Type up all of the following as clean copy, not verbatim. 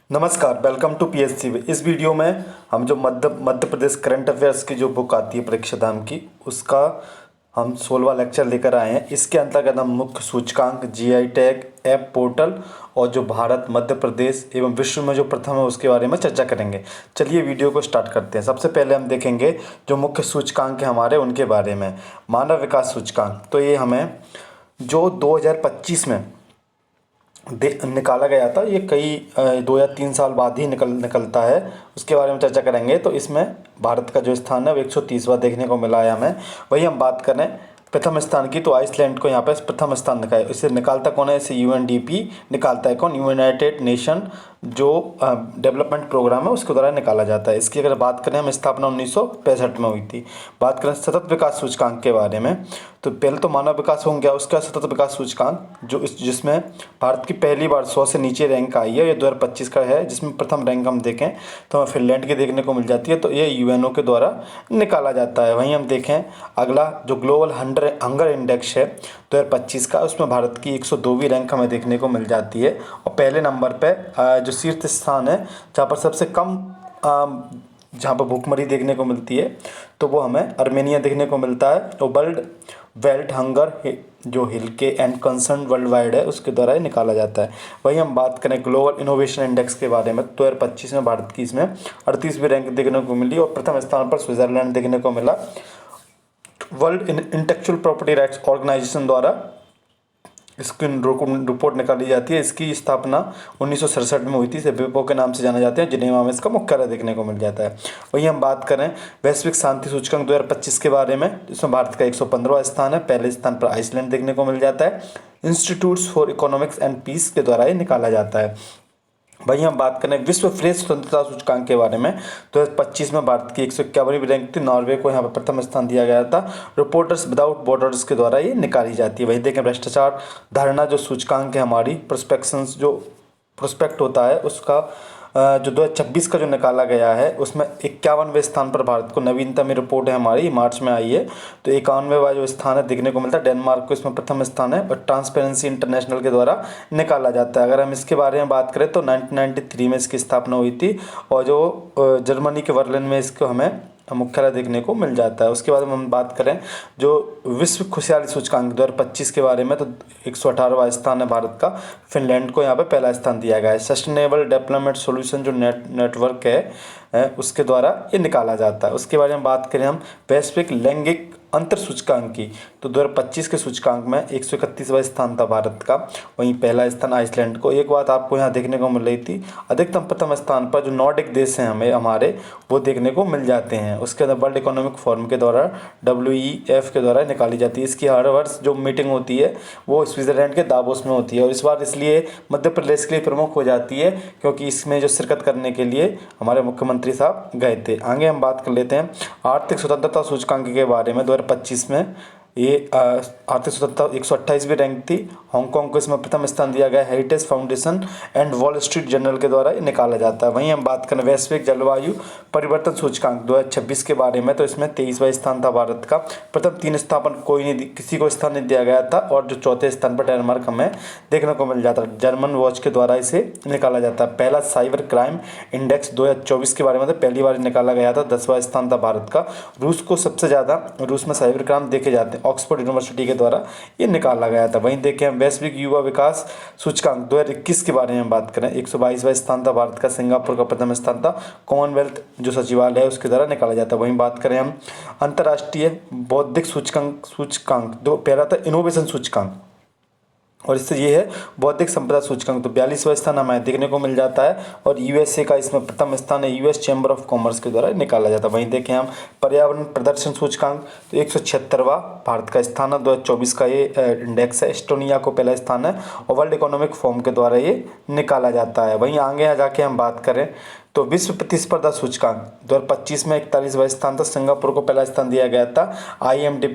नमस्कार, welcome to PSC. इस video में हम जो मध्य प्रदेश करंट अफेयर्स की जो बुक आती है परीक्षा धाम की, उसका हम 16वां लेक्चर लेकर आए हैं। इसके अंतर्गत हम मुख्य सूचकांक, जीआई टैग, ऐप पोर्टल और जो भारत, मध्य प्रदेश एवं विश्व में जो प्रथम है उसके बारे में चर्चा करेंगे। चलिए वीडियो को स्टार्ट करते हैं। सबसे पहले हम देखेंगे जो मुख्य सूचकांक है हमारे, उनके बारे में। मानव विकास सूचकांक, तो ये हमें जो 2025 में निकाला गया था, ये कई 2 या 3 साल बाद ही निकलता है, उसके बारे में चर्चा करेंगे। तो इसमें भारत का जो स्थान है वो 130वां देखने को मिला है हमें। वही हम बात करें प्रथम स्थान की, तो आइसलैंड को यहाँ पे प्रथम स्थान दिखाया। इसे निकालता कौन है? इसे यूएनडीपी निकालता है। कौन? यूनाइटेड नेशन जो डेवलपमेंट प्रोग्राम है उसके द्वारा निकाला जाता है। इसकी अगर बात करें, हम स्थापना 1965 में हुई थी। बात करें सतत विकास सूचकांक के बारे में, तो पहले तो मानव विकास हो गया, उसका सतत विकास सूचकांक जिसमें भारत की पहली बार 100 से नीचे रैंक आई है, ये 2025 का है। जिसमें प्रथम रैंक हम देखें तो हमें फिनलैंड की देखने को मिल जाती है, तो ये यूएनओ के द्वारा निकाला जाता है। वहीं हम देखें अगला जो ग्लोबल हंगर इंडेक्स है 2025 का, उसमें भारत की 102वीं रैंक हमें देखने को मिल जाती है। और पहले नंबर पर जो शीर्ष स्थान है, जहाँ पर सबसे कम जहाँ पर भूखमरी देखने को मिलती है, तो वो हमें अर्मेनिया देखने को मिलता है। तो वर्ल्ड वेल्थ हंगर जो हिल्के एंड कंसर्न वर्ल्ड वाइड है, उसके द्वारा ही निकाला जाता है। वही हम बात करें ग्लोबल इनोवेशन इंडेक्स के बारे में, 2025 में भारत की इसमें 38वीं रैंक देखने को मिली और प्रथम स्थान पर स्विट्जरलैंड देखने को मिला। World Intellectual Property Rights Organization द्वारा इसकी रिपोर्ट निकाली जाती है। इसकी स्थापना 1967 में हुई थी। इसे विपो के नाम से जाना जाते हैं। जिनेवा में इसका मुख्यालय देखने को मिल जाता है। वहीं हम बात करें वैश्विक शांति सूचकांक 2025 के बारे में, इसमें भारत का 115वां स्थान है। पहले स्थान पर आइसलैंड देखने को मिल जाता है। Institutes for Economics and Peace के द्वारा ये निकाला जाता है। वहीं हम बात करें विश्व प्रेस स्वतंत्रता सूचकांक के बारे में, तो 2025 में भारत की 151वीं रैंक थी। नॉर्वे को यहाँ पर प्रथम स्थान दिया गया था। रिपोर्टर्स विदाउट बॉर्डर्स के द्वारा ये निकाली जाती है। वहीं देखें भ्रष्टाचार धारणा जो सूचकांक है हमारी, प्रोस्पेक्शंस जो प्रोस्पेक्ट होता है, उसका जो 2026 का जो निकाला गया है, उसमें 51वें स्थान पर भारत को नवीनतम रिपोर्ट है हमारी, मार्च में आई है। तो 51वां जो स्थान है देखने को मिलता है। डेनमार्क को इसमें प्रथम स्थान है और ट्रांसपेरेंसी इंटरनेशनल के द्वारा निकाला जाता है। अगर हम इसके बारे में बात करें तो 1993 में इसकी स्थापना हुई थी और जो जर्मनी के बर्लिन में इसको हमें मुख्यालय देखने को मिल जाता है। उसके बाद हम बात करें जो विश्व खुशहाली सूचकांक 2025 के बारे में, तो 118वां स्थान है भारत का। फिनलैंड को यहाँ पे पहला स्थान दिया गया है। सस्टेनेबल डेवलपमेंट सॉल्यूशन जो नेटवर्क है उसके द्वारा ये निकाला जाता है। उसके बारे में बात करें हम वैश्विक लैंगिक अंतर सूचकांक की, तो 2025 के सूचकांक में 131वां स्थान था भारत का। वहीं पहला स्थान आइसलैंड को। एक बात आपको यहाँ देखने को मिल रही थी, अधिकतम प्रथम स्थान पर जो नॉर्डिक देश हैं हमारे, वो देखने को मिल जाते हैं। उसके अंदर वर्ल्ड इकोनॉमिक फोरम के द्वारा WEF के द्वारा निकाली जाती है। इसकी हर वर्ष जो मीटिंग होती है वो स्विट्जरलैंड के दावोस में होती है। और इस बार इसलिए मध्य प्रदेश के लिए प्रमुख हो जाती है क्योंकि इसमें जो शिरकत करने के लिए हमारे मुख्यमंत्री साहब गए थे। आगे हम बात कर लेते हैं आर्थिक स्वतंत्रता सूचकांक के बारे में। 2025 में ये आर्थिक स्वतंत्रता 128वीं रैंक थी। हांगकांग को इसमें प्रथम स्थान दिया गया। Heritage foundation and wall street journal के द्वारा ये निकाला जाता है। वहीं हम बात करें वैश्विक जलवायु परिवर्तन सूचकांक 2026 के बारे में, तो इसमें 23वां स्थान था भारत का। प्रथम 3 स्थान किसी को स्थान नहीं दिया गया था और जो चौथे स्थान पर डेनमार्क हमें देखने को मिल जाता है। जर्मन वॉच के द्वारा इसे निकाला जाता है। पहला साइबर क्राइम इंडेक्स 2024 के बारे में तो पहली बार निकाला गया था। 10वां स्थान था भारत का। रूस को सबसे ज़्यादा रूस में साइबर क्राइम देखे जाते हैं, ऑक्सफोर्ड यूनिवर्सिटी के द्वारा ये निकाला गया था। वहीं देखें हम वैश्विक युवा विकास सूचकांक 2021 के बारे में बात करें, 122वां स्थान था भारत का। सिंगापुर का प्रथम स्थान था। कॉमनवेल्थ जो सचिवालय है उसके द्वारा निकाला जाता है। वहीं बात करें हम अंतर्राष्ट्रीय बौद्धिक सूचकांक दो, पहला था इनोवेशन सूचकांक और इससे ये है बौद्धिक संपदा सूचकांक, तो 42वां स्थान हमें देखने को मिल जाता है। और USA का इसमें प्रथम स्थान है, US चैम्बर ऑफ कॉमर्स के द्वारा निकाला जाता है। वहीं देखें हम पर्यावरण प्रदर्शन सूचकांक, तो 176वां भारत का स्थान है। 2024 का ये इंडेक्स है। एस्टोनिया को पहला स्थान है और वर्ल्ड इकोनॉमिक फोरम के द्वारा ये निकाला जाता है। वहीं आगे जाके हम बात करें तो विश्व प्रतिस्पर्धा सूचकांक 2025 में 41वां स्थान था। सिंगापुर को पहला स्थान दिया गया था। IMD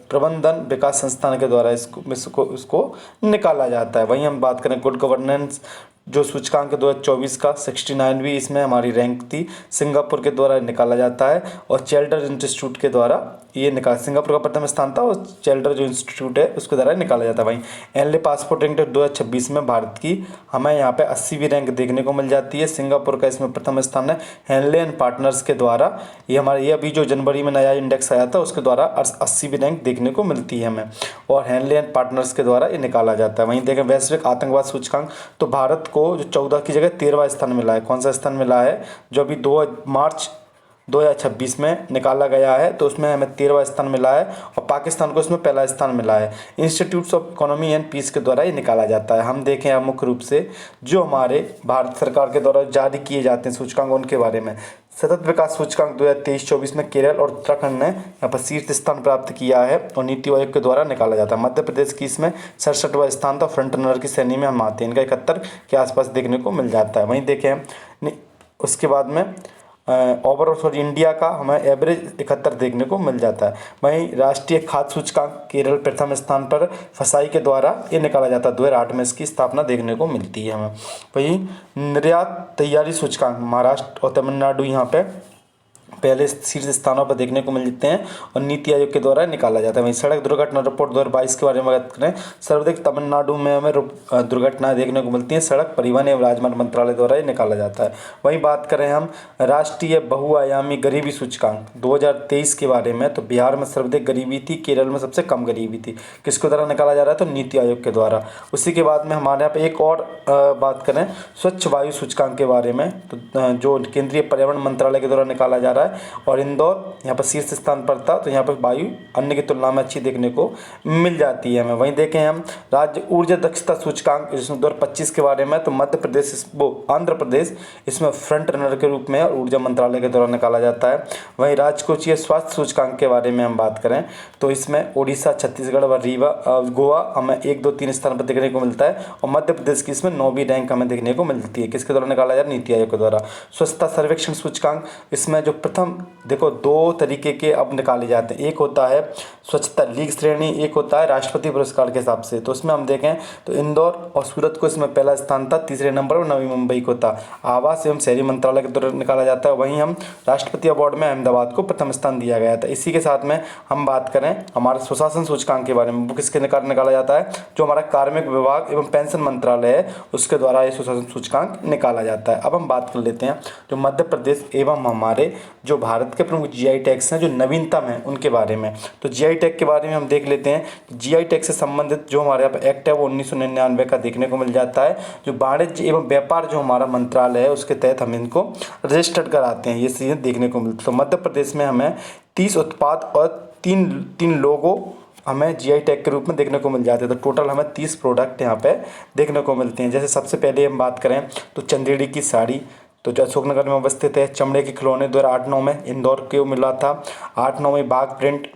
प्रबंधन विकास संस्थान के द्वारा इसको निकाला जाता है। वहीं हम बात करें गुड गवर्नेंस जो सूचकांक 2024 का 69वीं इसमें हमारी रैंक थी, सिंगापुर के द्वारा निकाला जाता है और चेल्डर इंस्टीट्यूट के द्वारा ये सिंगापुर का प्रथम स्थान था और चेल्डर जो इंस्टीट्यूट है उसके द्वारा निकाला जाता है। वहीं एनले पासपोर्ट रैंक 2026 में भारत की हमें यहाँ पे 80वीं रैंक देखने को मिल जाती है। सिंगापुर का इसमें प्रथम स्थान है। हेनले एंड पार्टनर्स के द्वारा ये अभी जो जनवरी में नया इंडेक्स आया था उसके द्वारा 80वीं रैंक देखने को मिलती है हमें और हेनले एंड पार्टनर्स के द्वारा ये निकाला जाता है। वहीं देखें वैश्विक आतंकवाद सूचकांक, तो भारत को जो 14 की जगह 13वां स्थान मिला है। कौन सा स्थान मिला है? जो अभी 2 मार्च 2026 में निकाला गया है तो उसमें हमें 13वां स्थान मिला है और पाकिस्तान को इसमें पहला स्थान मिला है। Institutes of Economy and Peace के द्वारा ये निकाला जाता है। हम देखें अब मुख्य रूप से जो हमारे भारत सरकार के द्वारा जारी किए जाते हैं सूचकांक उनके बारे में। सतत विकास सूचकांक 2023-24 में केरल और उत्तराखंड ने यहाँ पर शीर्ष स्थान प्राप्त किया है और नीति आयोग के द्वारा निकाला जाता है। मध्य प्रदेश की इसमें 67वां स्थान था। फ्रंट रनर की श्रेणी में हम आते हैं, इनका 71 के आसपास देखने को मिल जाता है। वहीं देखें उसके बाद में ओवरऑल इंडिया का हमें एवरेज 71 देखने को मिल जाता है। वहीं राष्ट्रीय खाद्य सूचकांक केरल प्रथम स्थान पर फसाई के द्वारा ये निकाला जाता है। 2008 में इसकी स्थापना देखने को मिलती है हमें। वहीं निर्यात तैयारी सूचकांक महाराष्ट्र और तमिलनाडु यहाँ पे पहले शीर्ष स्थानों पर देखने को मिलते हैं और नीति आयोग के द्वारा निकाला जाता है। वहीं सड़क दुर्घटना रिपोर्ट 2022 के बारे में बात करें, सर्वाधिक तमिलनाडु में हमें दुर्घटनाएं देखने को मिलती हैं। सड़क परिवहन एवं राजमार्ग मंत्रालय द्वारा ये निकाला जाता है। वहीं बात करें हम राष्ट्रीय बहुआयामी गरीबी सूचकांक 2023 के बारे में, तो बिहार में सर्वाधिक गरीबी थी, केरल में सबसे कम गरीबी थी। किसके द्वारा निकाला जा रहा है? तो नीति आयोग के द्वारा। उसी के बाद में हमारे यहाँ पे एक और बात करें स्वच्छ वायु सूचकांक के बारे में, तो जो केंद्रीय पर्यावरण मंत्रालय के द्वारा निकाला जा रहा है और इंदौर यहाँ पर शीर्ष स्थान पर था। तो यहाँ पर वायु अन्य की तुलना में अच्छी देखने को मिल जाती है हमें। वहीं देखें हम राज्य ऊर्जा दक्षता सूचकांक इसमें 2025 के बारे में, तो मध्य प्रदेश आंध्र प्रदेश इसमें फ्रंट रनर के रूप में ऊर्जा मंत्रालय के द्वारा निकाला जाता है। वहीं राजकोषीय स्वास्थ्य सूचकांक के बारे में हम बात करें तो इसमें उड़ीसा, छत्तीसगढ़ व गोवा हमें 1, 2, 3 स्थान पर देखने को मिलता है और मध्य प्रदेश की इसमें 9वीं रैंक हमें देखने को मिलती है। किसके द्वारा निकाला जा रहा है? नीति आयोग के द्वारा। स्वच्छता सर्वेक्षण सूचकांक, इसमें जो प्रथम देखो 2 तरीके के अब निकाले जाते हैं। एक होता है स्वच्छता लीग श्रेणी, एक होता है राष्ट्रपति पुरस्कार के हिसाब से। तो उसमें हम देखें तो इंदौर और सूरत को इसमें पहला स्थान था, तीसरे नंबर पर नवी मुंबई को था। आवास एवं शहरी मंत्रालय के द्वारा निकाला जाता है। वहीं हम राष्ट्रपति अवार्ड में अहमदाबाद को प्रथम स्थान दिया गया था। इसी के साथ में हम बात करें हमारे सुशासन सूचकांक के बारे में, वो किसके निकाला जाता है? जो हमारा कार्मिक विभाग एवं पेंशन मंत्रालय है उसके द्वारा ये सुशासन सूचकांक निकाला जाता है। अब हम बात कर लेते हैं जो मध्य प्रदेश एवं हमारे जो भारत के प्रमुख जीआई टैग्स हैं जो नवीनतम हैं उनके बारे में। तो जीआई टैग के बारे में हम देख लेते हैं। जीआई टैग से संबंधित जो हमारे यहाँ पे एक्ट है वो 1999 का देखने को मिल जाता है। जो वाणिज्य एवं व्यापार जो हमारा मंत्रालय है उसके तहत हम इनको रजिस्टर्ड कराते हैं, ये चीज़ें देखने को मिलती है। तो मध्य प्रदेश में हमें 30 उत्पाद और तीन लोगो हमें जीआई टैग के रूप में देखने को मिल जाते हैं। तो टोटल हमें 30 प्रोडक्ट यहाँ पे देखने को मिलते हैं। जैसे सबसे पहले हम बात करें तो चंदेड़ी की साड़ी, तो जो अशोकनगर में अवस्थित है। चमड़े के खिलौने 2008-9 में इंदौर को मिला था। 8-9 में बाघ प्रिंट।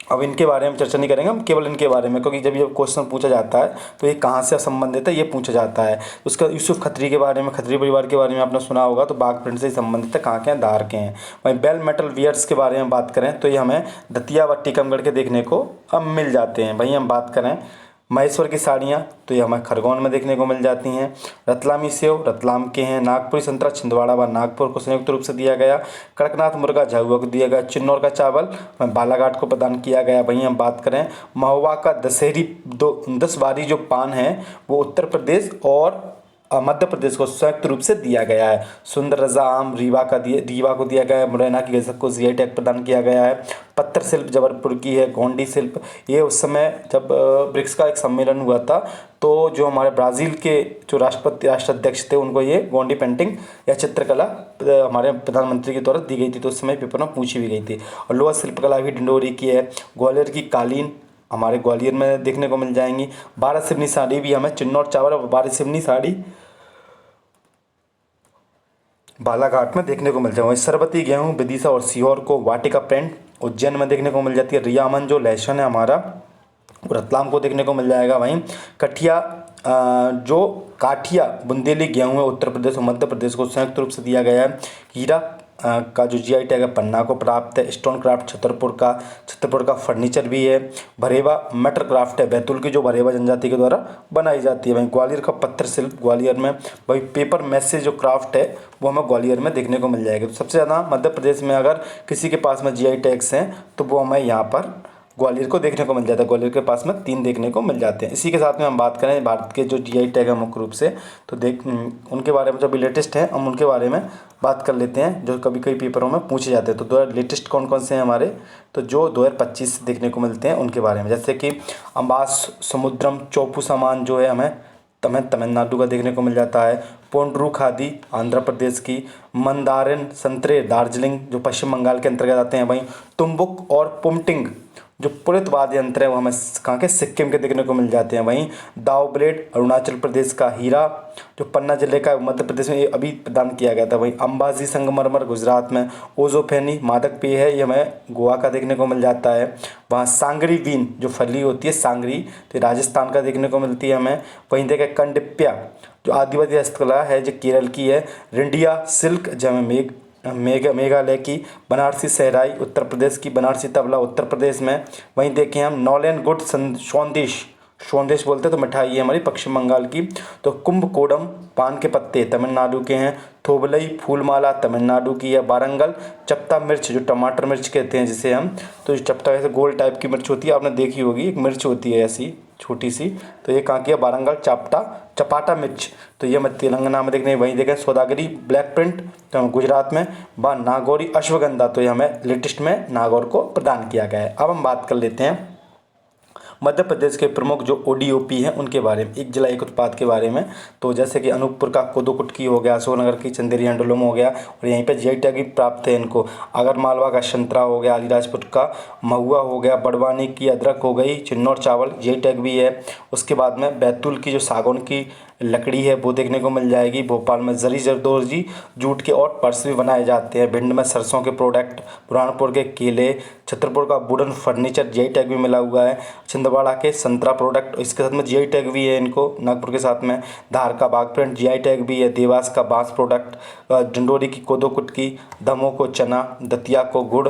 अब इनके बारे में चर्चा नहीं करेंगे हम, केवल इनके बारे में, क्योंकि जब ये क्वेश्चन पूछा जाता है तो ये कहाँ से संबंधित है ये पूछा जाता है। उसका यूसुफ खत्री के बारे में, खत्री परिवार के बारे में आपने सुना होगा, तो बाघ प्रिंट से संबंधित है, कहाँ के हैं? धार के हैं। वहीं बेल मेटल वियर्स के बारे में बात करें तो ये हमें दतिया व टीकमगढ़ के देखने को अब मिल जाते हैं। वहीं हम बात करें महेश्वर की साड़ियाँ, तो ये हमें खरगोन में देखने को मिल जाती हैं। रतलामी सेव रतलाम के हैं। नागपुरी संतरा छिंदवाड़ा व नागपुर को संयुक्त रूप से दिया गया। कड़कनाथ मुर्गा झाबुआ को दिया गया। चिन्नौर का चावल बालाघाट को प्रदान किया गया। वहीं हम बात करें महुआ का दशहरी 10 बारी जो पान है वो उत्तर प्रदेश और मध्य प्रदेश को संयुक्त रूप से दिया गया है। सुंदर रजा आम रीवा को दिया गया है। मुरैना की गजक को जीआई टैग प्रदान किया गया है। पत्थर शिल्प जबलपुर की है। गोंडी शिल्प, ये उस समय जब ब्रिक्स का एक सम्मेलन हुआ था तो जो हमारे ब्राज़ील के जो राष्ट्राध्यक्ष थे उनको ये गोंडी पेंटिंग या चित्रकला हमारे प्रधानमंत्री के द्वारा दी गई थी, तो उस समय पेपर में पूछी भी गई थी। और लोहा शिल्पकला भी डिंडोरी की है। ग्वालियर की कालीन हमारे ग्वालियर में देखने को मिल जाएंगी। 12 सिवनी साड़ी भी हमें चिन्नौर चावल और 12 सिवनी साड़ी बालाघाट में देखने को मिल जाएगा। सरबती गेहूँ विदिशा और सीहोर को वाटिका प्रिंट उज्जैन में देखने को मिल जाती है। रियामन जो लहसुन है हमारा रतलाम को देखने को मिल जाएगा। वहीं काठिया बुंदेली गेहूँ है उत्तर प्रदेश और मध्य प्रदेश को संयुक्त रूप से दिया गया है। हीरा का जो जीआई टैग है पन्ना को प्राप्त है। स्टोन क्राफ्ट छतरपुर का फर्नीचर भी है। भरेवा मेटल क्राफ्ट है बैतूल की, जो भरेवा जनजाति के द्वारा बनाई जाती है। वहीं ग्वालियर का पत्थर शिल्प ग्वालियर में। वही पेपर मैसेज जो क्राफ्ट है वो हमें ग्वालियर में देखने को मिल जाएगा। तो सबसे ज़्यादा मध्य प्रदेश में अगर किसी के पास में जीआई टैग्स हैं तो वो हमें यहाँ पर ग्वालियर को देखने को मिल जाता है। ग्वालियर के पास में 3 देखने को मिल जाते हैं। इसी के साथ में हम बात करें भारत के जो जीआई टैग है मुख्य रूप से, तो उनके बारे में जो अभी लेटेस्ट है हम उनके बारे में बात कर लेते हैं, जो कभी कई पेपरों में पूछे जाते हैं। तो 2 लेटेस्ट कौन कौन से हैं हमारे, तो जो 2025 देखने को मिलते हैं उनके बारे में, जैसे कि अम्बास समुद्रम चौपू सामान जो है हमें तमिलनाडु का देखने को मिल जाता है। पोंड्रू खादी आंध्र प्रदेश की। मंदारिन संतरे दार्जिलिंग जो पश्चिम बंगाल के अंतर्गत आते हैं। वहीं तुम्बुक और पुमटिंग जो पुलित वाद्य यंत्र है वो हमें कहाँ के सिक्किम के देखने को मिल जाते हैं। वहीं दाव ब्लेड अरुणाचल प्रदेश का। हीरा जो पन्ना जिले का मध्य प्रदेश में अभी प्रदान किया गया था। वहीं अंबाजी संगमरमर गुजरात में। ओजोफेनी मादक पेय है, ये हमें गोवा का देखने को मिल जाता है। वहाँ सांगरी वीन जो फली होती है सांगरी, तो राजस्थान का देखने को मिलती है हमें। वहीं देखें कंडिप्या जो आदिवासी हस्तकला है जो केरल की है। रिंडिया सिल्क जो हमें मेघालय की। बनारसी सहराई उत्तर प्रदेश की। बनारसी तबला उत्तर प्रदेश में। वहीं देखें हम नॉलेन गुड सौंदेश बोलते हैं, तो मिठाई है हमारी पश्चिम बंगाल की। तो कुंभकोणम पान के पत्ते तमिलनाडु के हैं। थोबलई फूलमाला तमिलनाडु की है। वारंगल चपटा मिर्च जो टमाटर मिर्च कहते हैं जिसे हम, तो चपटा ऐसे गोल टाइप की मिर्च होती है, आपने देखी होगी, एक मिर्च होती है ऐसी छोटी सी, तो ये कहाँ की है, वारंगल चपाटा मिर्च, तो ये मैं तेलंगाना में देखने। वहीं देखें सौदागरी ब्लैक प्रिंट तो गुजरात में। नागौरी अश्वगंधा, तो ये हमें लेटेस्ट में नागौर को प्रदान किया गया है। अब हम बात कर लेते हैं मध्य प्रदेश के प्रमुख जो ओडीओपी हैं उनके बारे में, एक जिला एक उत्पाद के बारे में। तो जैसे कि अनूपपुर का कोदो कुटकी हो गया, अशोकनगर की चंदेरी हैंडलूम हो गया, और यहीं पे जीआई टैग भी प्राप्त है इनको। आगर मालवा का संतरा हो गया, अलीराजपुर का महुआ हो गया, बड़वानी की अदरक हो गई, चिन्नौर चावल जीआई टैग भी है। उसके बाद में बैतूल की जो सागौन की लकड़ी है वो देखने को मिल जाएगी। भोपाल में जरी जरदोजी जूट के और पर्स भी बनाए जाते हैं। भिंड में सरसों के प्रोडक्ट, बुरहानपुर के केले, छतरपुर का वुडन फर्नीचर जीआई टैग भी मिला हुआ है। छिंदवाड़ा के संतरा प्रोडक्ट, इसके साथ में जीआई टैग भी है इनको। नागपुर के साथ में धार का बाग प्रिंट जीआई टैग भी है। देवास का बांस प्रोडक्ट, डिंडोरी की कोदो कुटकी, दमोह को चना, दतिया को गुड़,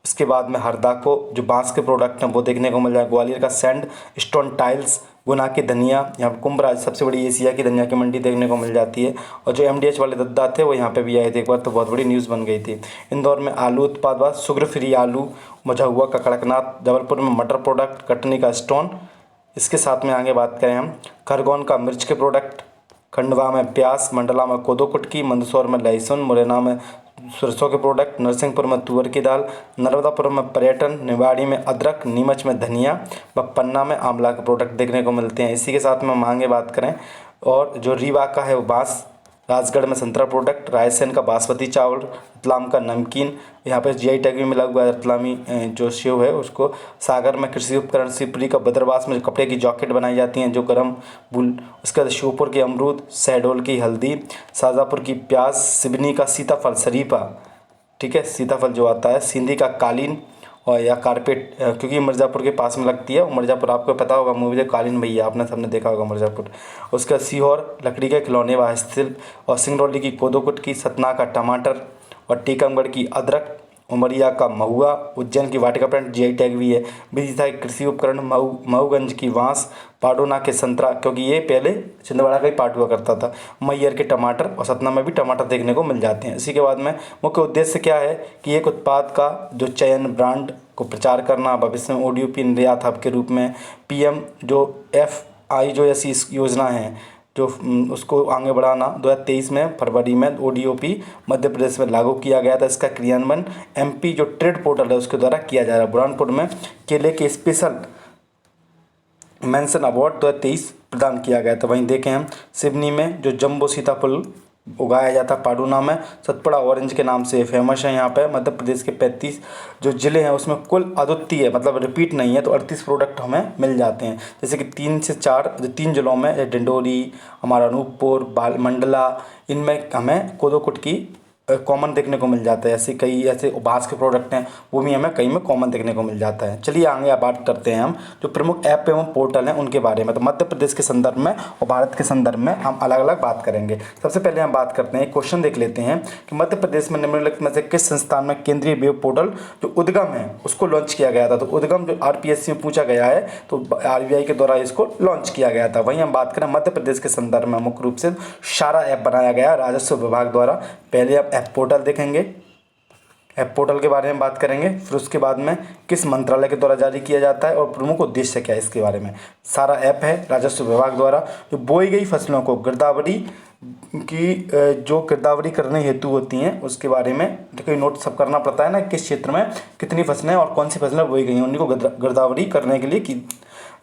इसके बाद में हरदा को जो बांस के प्रोडक्ट हैं वो देखने को मिल जाए। ग्वालियर का सैंड स्टोन टाइल्स, गुना की धनिया, यहाँ पर कुंभ राज सबसे बड़ी एशिया की धनिया की मंडी देखने को मिल जाती है। और जो एमडीएच वाले दद्दा थे वो यहाँ पे भी आए थे एक बार, तो बहुत बड़ी न्यूज़ बन गई थी। इंदौर में आलू उत्पाद व शुगर फ्री आलू, मझौआ का कड़कनाथ, जबलपुर में मटर प्रोडक्ट, कटनी का स्टोन। इसके साथ में आगे बात करें हम खरगोन का मिर्च के प्रोडक्ट, खंडवा में प्याज, मंडला में कोदो कुटकी, मंदसौर में लहसुन, मुरैना में सरसों के प्रोडक्ट, नरसिंहपुर में तुअर की दाल, नर्मदापुर में पर्यटन, निवाड़ी में अदरक, नीमच में धनिया व पन्ना में आंवला के प्रोडक्ट देखने को मिलते हैं। इसी के साथ में हम आगे बात करें और जो रीवा का है वो बांस, राजगढ़ में संतरा प्रोडक्ट, रायसेन का बासमती चावल, रतलाम का नमकीन, यहाँ पे जीआई टैग भी मिला हुआ है रतलामी जो सेव है उसको। सागर में कृषि उपकरण, शिवपुरी का बदरवास में जो कपड़े की जैकेट बनाई जाती हैं जो गर्म बुल, उसके बाद श्योपुर की अमरूद, शहडोल की हल्दी, शाहजहाँपुर की प्याज, सिवनी का सीताफल शरीफा, ठीक है सीताफल जो आता है, सिंधी का कालीन और या कारपेट, क्योंकि मिर्ज़ापुर के पास में लगती है। और मिर्ज़ापुर आपको पता होगा मूवी है कालीन भैया, आपने सबने देखा होगा मिर्ज़ापुर। उसका सीहोर लकड़ी के खिलौने व हस्तशिल्प, और सिंगरौली की कोदो कुटकी, सतना का टमाटर, और टीकमगढ़ की अदरक, उमरिया का महुआ, उज्जैन की वाटिका प्रिंट जीआई टैग भी है। विदिशा के कृषि उपकरण, मऊगंज की बांस, पाडोना के संतरा, क्योंकि ये पहले छिंदवाड़ा का ही पार्ट हुआ करता था, मैयर के टमाटर, और सतना में भी टमाटर देखने को मिल जाते हैं। इसी के बाद में मुख्य उद्देश्य क्या है कि एक उत्पाद का जो चयन, ब्रांड को प्रचार करना, भविष्य में ओडीओपी निर्यात हब के रूप में पीएम जो FI जो ऐसी योजना है जो उसको आगे बढ़ाना 2023 में फरवरी में ओडीओपी मध्य प्रदेश में लागू किया गया था। इसका क्रियान्वयन MP जो ट्रेड पोर्टल है उसके द्वारा किया जा रहा है। बुरहानपुर में केले के स्पेशल मेंशन अवार्ड 2023 प्रदान किया गया था। वहीं देखें हम सिवनी में जो जम्बो सीताफल उगाया जाता है, पाडूना में सतपुड़ा ऑरेंज के नाम से फेमस है। यहाँ पे मध्य प्रदेश के 35 जो ज़िले हैं उसमें कुल अद्वितीय मतलब रिपीट नहीं है, तो 38 प्रोडक्ट हमें मिल जाते हैं। जैसे कि 3 से 4 जो 3 जिलों में डिंडोरी, हमारा अनूपपुर, मंडला, इनमें हमें कोदो कुटकी कॉमन देखने को मिल जाता है। ऐसे कई ऐसे बांस के प्रोडक्ट हैं वो भी हमें कई में कॉमन देखने को मिल जाता है। चलिए आगे आप बात करते हैं हम जो प्रमुख ऐप एवं पोर्टल हैं उनके बारे में। तो मध्य प्रदेश के संदर्भ में और भारत के संदर्भ में हम अलग अलग बात करेंगे। सबसे पहले हम बात करते हैं, एक क्वेश्चन देख लेते हैं कि मध्य प्रदेश में निम्नलिखित में से किस संस्थान में केंद्रीय वेब पोर्टल जो उद्गम है उसको लॉन्च किया गया था। तो उद्गम जो RPSC में पूछा गया है तो RBI के द्वारा इसको लॉन्च किया गया था। वहीं हम बात करें मध्य प्रदेश के संदर्भ में मुख्य रूप से सारा ऐप बनाया गया राजस्व विभाग द्वारा। पहले आप ऐप पोर्टल देखेंगे, ऐप पोर्टल के बारे में बात करेंगे, फिर उसके बाद में किस मंत्रालय के द्वारा जारी किया जाता है और प्रमुख उद्देश्य क्या है इसके बारे में। सारा ऐप है राजस्व विभाग द्वारा। जो बोई गई फसलों को गिरदावरी की जो गिरदावरी करने हेतु होती हैं उसके बारे में देखिए नोट सब करना पड़ता है ना, किस क्षेत्र में कितनी फसलें और कौन सी फसलें बोई गई हैं उन्हीं को गिरदावरी करने के लिए